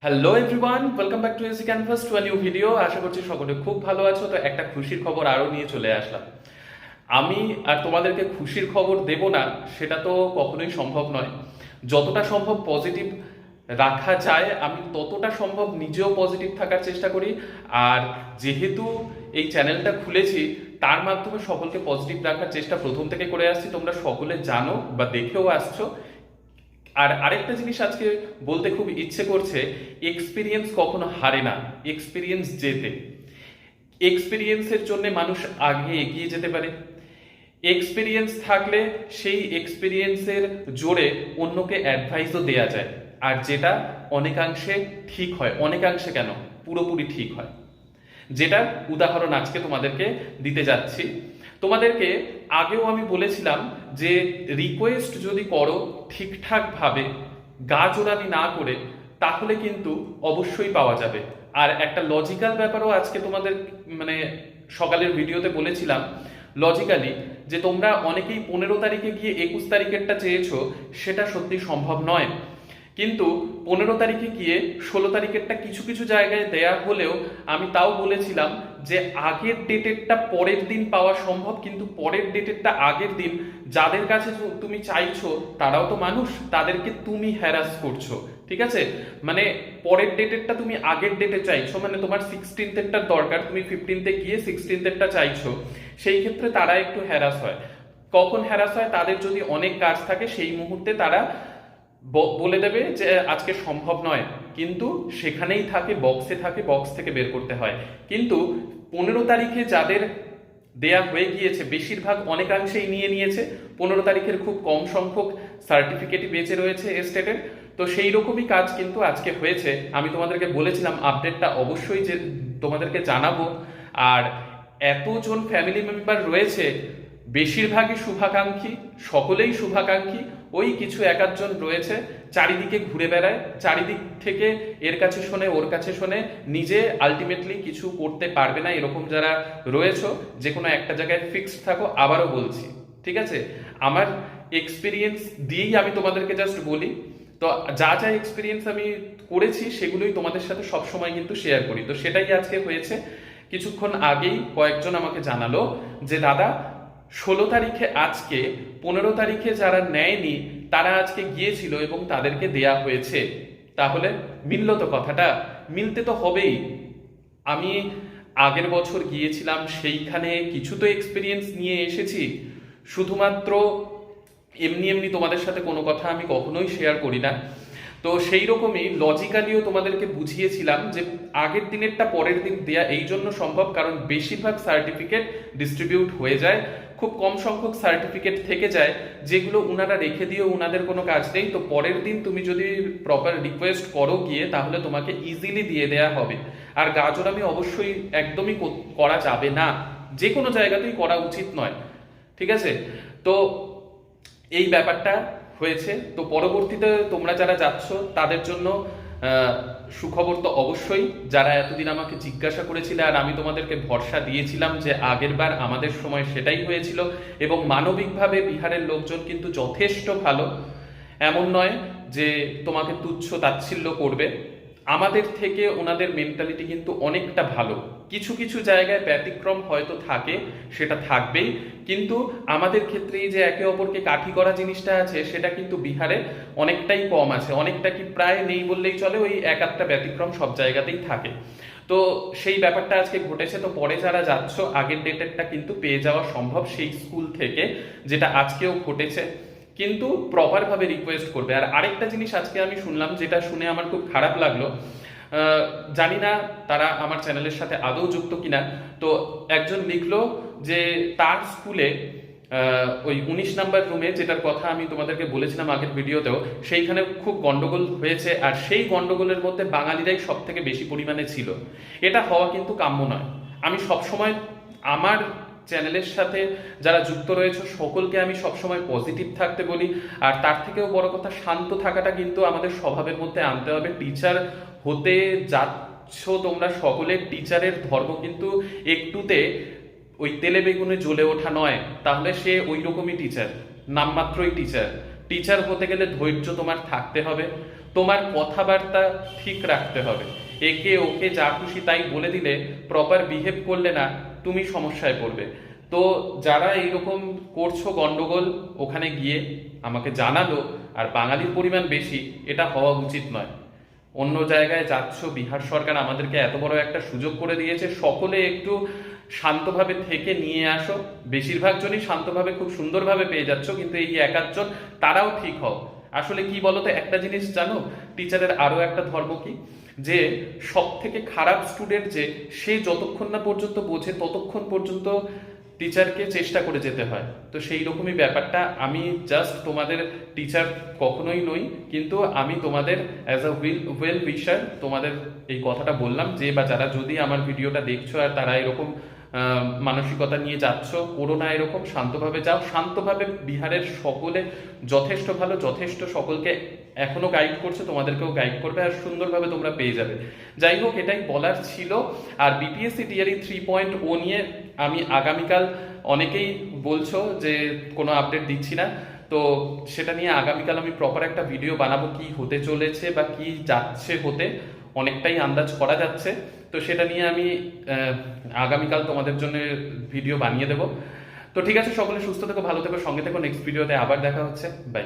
Hello everyone, welcome back to AC canvas to a new video. আশা করছি সকলে খুব ভালো আছো। তো একটা খুশির খবর আরও নিয়ে চলে আসলাম। আমি আর তোমাদেরকে খুশির খবর দেব না সেটা তো কখনোই সম্ভব নয়। যতটা সম্ভব পজিটিভ রাখা যায় আমি ততটা সম্ভব নিজেও পজিটিভ থাকার চেষ্টা করি। আর যেহেতু এই চ্যানেলটা খুলেছি তার মাধ্যমে সকলকে পজিটিভ রাখার চেষ্টা প্রথম থেকে করে আসছি, তোমরা সকলে জানো বা দেখেও আসছো। আর আরেকটা জিনিস আজকে বলতে খুব ইচ্ছে করছে, এক্সপিরিয়েন্স কখনো হারে না, এক্সপিরিয়েন্স জেতে। এক্সপিরিয়েন্সের জন্য মানুষ আগে এগিয়ে যেতে পারে। এক্সপিরিয়েন্স থাকলে সেই এক্সপিরিয়েন্সের জোরে অন্যকে অ্যাডভাইসও দেয়া যায়, আর যেটা অনেকাংশে ঠিক হয়, অনেকাংশে কেন পুরোপুরি ঠিক হয়। যেটা উদাহরণ আজকে তোমাদেরকে দিতে যাচ্ছি। তোমাদেরকে আগেও আমি বলেছিলাম যে রিকোয়েস্ট যদি করো ঠিকঠাক ভাবে, গা জোড়ানি না করে, তাহলে কিন্তু অবশ্যই পাওয়া যাবে। আর একটা লজিক্যাল ব্যাপারও আজকে তোমাদের মানে সকালের ভিডিওতে বলেছিলাম, লজিক্যালি, যে তোমরা অনেকেই 15 তারিখে গিয়ে 21 তারিখেরটা চেয়েছো, সেটা সত্যি সম্ভব নয়। কিন্তু 15 তারিখে গিয়ে 16 তারিখেরটা কিছু কিছু জায়গায় দেয়া হলেও আমি তাও বলেছিলাম যে আগের ডেটেরটা পরের দিন পাওয়া সম্ভব, কিন্তু পরের ডেটেরটা আগের দিন যাদের কাছে তুমি চাইছো তারাও তো মানুষ, তাদেরকে তুমি হ্যারাস করছো। ঠিক আছে, মানে পরের ডেটেরটা তুমি আগের ডেটে চাইছো, মানে তোমার 16th দরকার, তুমি 15th গিয়ে 16th চাইছো, সেই ক্ষেত্রে তারা একটু হ্যারাস হয়। কখন হ্যারাস হয়? তাদের যদি অনেক কাজ থাকে সেই মুহূর্তে তারা বলে দেবে যে আজকে সম্ভব নয়, কিন্তু সেখানেই থাকে, বক্সে থাকে, বক্স থেকে বের করতে হয়। কিন্তু 15 তারিখে যাদের দেয়া হয়ে গিয়েছে বেশিরভাগ অনেকাংশেই নিয়ে নিয়েছে। 15 তারিখের খুব কম সংখ্যক সার্টিফিকেটই বেঁচে রয়েছে স্টেটের। তো সেই রকমই কাজ কিন্তু আজকে হয়েছে। আমি তোমাদেরকে বলেছিলাম আপডেটটা অবশ্যই যে তোমাদেরকে জানাবো। আর এতজন ফ্যামিলি মেম্বার রয়েছে, বেশিরভাগই শুভাকাঙ্ক্ষী, সকলেই শুভাকাঙ্ক্ষী। ওই কিছু একাধজন রয়েছে চারিদিকে ঘুরে বেড়ায়, চারিদিক থেকে এর কাছে শোনে, ওর কাছে শোনে, নিজে আলটিমেটলি কিছু করতে পারবে না, এরকম যারা রয়েছে, যে কোনো একটা জায়গায় ফিক্সড থাকো। আবারও বলছি, ঠিক আছে, আমার এক্সপিরিয়েন্স দিয়েই আমি তোমাদেরকে জাস্ট বলি। তো যা যা এক্সপিরিয়েন্স আমি করেছি সেগুলোই তোমাদের সাথে সবসময় কিন্তু শেয়ার করি। তো সেটাই আজকে হয়েছে। কিছুক্ষণ আগেই কয়েকজন আমাকে জানালো যে দাদা, 16 তারিখে আজকে, 15 তারিখে যারা নেয়নি তারা আজকে গিয়েছিল এবং তাদেরকে দেয়া হয়েছে। তাহলে মিলল তো কথাটা? মিলতে তো হবেই। আমি আগের বছর গিয়েছিলাম, সেইখানে কিছু তো এক্সপিরিয়েন্স নিয়ে এসেছি। শুধুমাত্র এমনি এমনি তোমাদের সাথে কোনো কথা আমি কখনোই শেয়ার করি না। তো সেই রকমই লজিক্যালিও তোমাদেরকে বুঝিয়েছিলাম যে আগের দিনেরটা পরের দিন দেয়া এই জন্য সম্ভব কারণ বেশিরভাগ সার্টিফিকেট ডিস্ট্রিবিউট হয়ে যায়, খুব কম সংখ্যক সার্টিফিকেট থেকে যায় যেগুলো উনারা রেখে দিয়েও উনাদের কোনো কাজ নেই। তো পরের দিন তুমি যদি প্রপার রিকোয়েস্ট করো গিয়ে, তাহলে তোমাকে ইজিলি দিয়ে দেয়া হবে। আর গাজরামি অবশ্যই একদমই করা যাবে না, যে কোনো জায়গাতেই করা উচিত নয়। ঠিক আছে, তো এই ব্যাপারটা হয়েছে। তো পরবর্তীতে তোমরা যারা যাচ্ছ তাদের জন্য সুখবর তো অবশ্যই। যারা এতদিন আমাকে জিজ্ঞাসা করেছিলে আর আমি তোমাদেরকে ভরসা দিয়েছিলাম যে আগের বার আমাদের সময় সেটাই হয়েছিল, এবং মানবিকভাবে বিহারের লোকজন কিন্তু যথেষ্ট ভালো। এমন নয় যে তোমাকে তুচ্ছ তাচ্ছিল্য করবে, আমাদের থেকে ওনাদের মেন্টালিটি কিন্তু অনেকটা ভালো। কিছু কিছু জায়গায় ব্যতিক্রম হয়তো থাকে, সেটা থাকবেই, কিন্তু আমাদের ক্ষেত্রে এই যে একে অপরকে কাঠি করা জিনিসটা আছে, সেটা কিন্তু বিহারে অনেকটাই কম আছে, অনেকটা কি প্রায় নেই বললেই চলে। ওই এক একটা ব্যতিক্রম সব জায়গাতেই থাকে। তো সেই ব্যাপারটা আজকে ঘটেছে। তো পরে যারা যাচ্ছ আগের ডেটেরটা কিন্তু পেয়ে যাওয়া সম্ভব সেই স্কুল থেকে, যেটা আজকেও ঘটেছে, কিন্তু প্রপার ভাবে রিকোয়েস্ট করবে। আর আরেকটা জিনিস আজকে আমি শুনলাম, যেটা শুনে আমার খুব খারাপ লাগলো, জানি না তারা আমার চ্যানেলের সাথে আদৌ যুক্ত কিনা। তো একজন লিখলো যে তার স্কুলে ওই 19 নম্বর রুমে, যেটার কথা আমি তোমাদেরকে বলেছিলাম আগের ভিডিওতেও, সেইখানে খুব গন্ডগোল হয়েছে, আর সেই গন্ডগোলের মধ্যে বাঙালিরাই সব থেকে বেশি পরিমাণে ছিল। এটা হওয়া কিন্তু কাম্য নয়। আমি সবসময় আমার চ্যানেলের সাথে যারা যুক্ত রয়েছে সকলকে আমি সবসময় পজিটিভ থাকতে বলি। আর তার থেকেও বড় কথা, শান্ত থাকাটা কিন্তু আমাদের স্বভাবের মধ্যে আনতে হবে। টিচার হতে যাচ্ছ তোমরা সকলে, টিচারের ধর্ম কিন্তু একটুতে ওই তেলে বেগুনে জ্বলে ওঠা নয়, তাহলে সে ওই রকমই টিচার, নামমাত্রই টিচার। টিচার হতে গেলে ধৈর্য তোমার থাকতে হবে, তোমার কথাবার্তা ঠিক রাখতে হবে। একে ওকে যা খুশি তাই বলে দিলে, প্রপার বিহেভ করলে না, তুমি সমস্যায় পড়বে। তো যারা এইরকম করছো গন্ডগোল, ওখানে গিয়ে আমাকে জানালো। আর বাঙালির পরিমাণ বেশি, এটা হওয়া উচিত নয়। অন্য জায়গায় যাচ্ছ, বিহার সরকার আমাদেরকে এত বড় একটা সুযোগ করে দিয়েছে, সকলে একটু শান্তভাবে থেকে নিয়ে আসো। বেশিরভাগ জনই শান্তভাবে খুব সুন্দরভাবে পেয়ে যাচ্ছ, কিন্তু এই এক আধজন, তারাও ঠিক হও। আসলে কি বলতো, একটা জিনিস জানো, টিচারের আরো একটা ধর্ম কি, যে সব থেকে খারাপ স্টুডেন্ট যে, সে যতক্ষণ না পর্যন্ত বোঝে ততক্ষণ পর্যন্ত টিচারকে চেষ্টা করে যেতে হয়। তো সেই রকমই ব্যাপারটা। আমি জাস্ট তোমাদের টিচার কখনোই নই, কিন্তু আমি তোমাদের অ্যাজ আ ওয়েল উইশার তোমাদের এই কথাটা বললাম, যে বা যারা যদি আমার ভিডিওটা দেখছো আর তারা এরকম মানসিকতা নিয়ে যাচ্ছ, করো না এরকম, শান্তভাবে যাও। শান্তভাবে বিহারের সকলে যথেষ্ট ভালো, যথেষ্ট সকলকে এখনো গাইড করছে, তোমাদেরকেও গাইড করবে, আর সুন্দরভাবে তোমরা পেয়ে যাবে। যাই হোক, এটাই বলার ছিল। আর বিপিএসসি টিআরই 3.0 নিয়ে আমি আগামীকাল, অনেকেই বলছো যে কোনো আপডেট দিচ্ছি না, তো সেটা নিয়ে আগামীকাল আমি প্রপার একটা ভিডিও বানাবো, কি হতে চলেছে বা কি যাচ্ছে হতে, অনেকটাই আন্দাজ করা যাচ্ছে। তো সেটা নিয়ে আমি আগামীকাল তোমাদের জন্য ভিডিও বানিয়ে দেবো। তো ঠিক আছে, সকলে সুস্থ থেকো, ভালো থেকো, সঙ্গে থেকো। নেক্সট ভিডিওতে আবার দেখা হচ্ছে। বাই।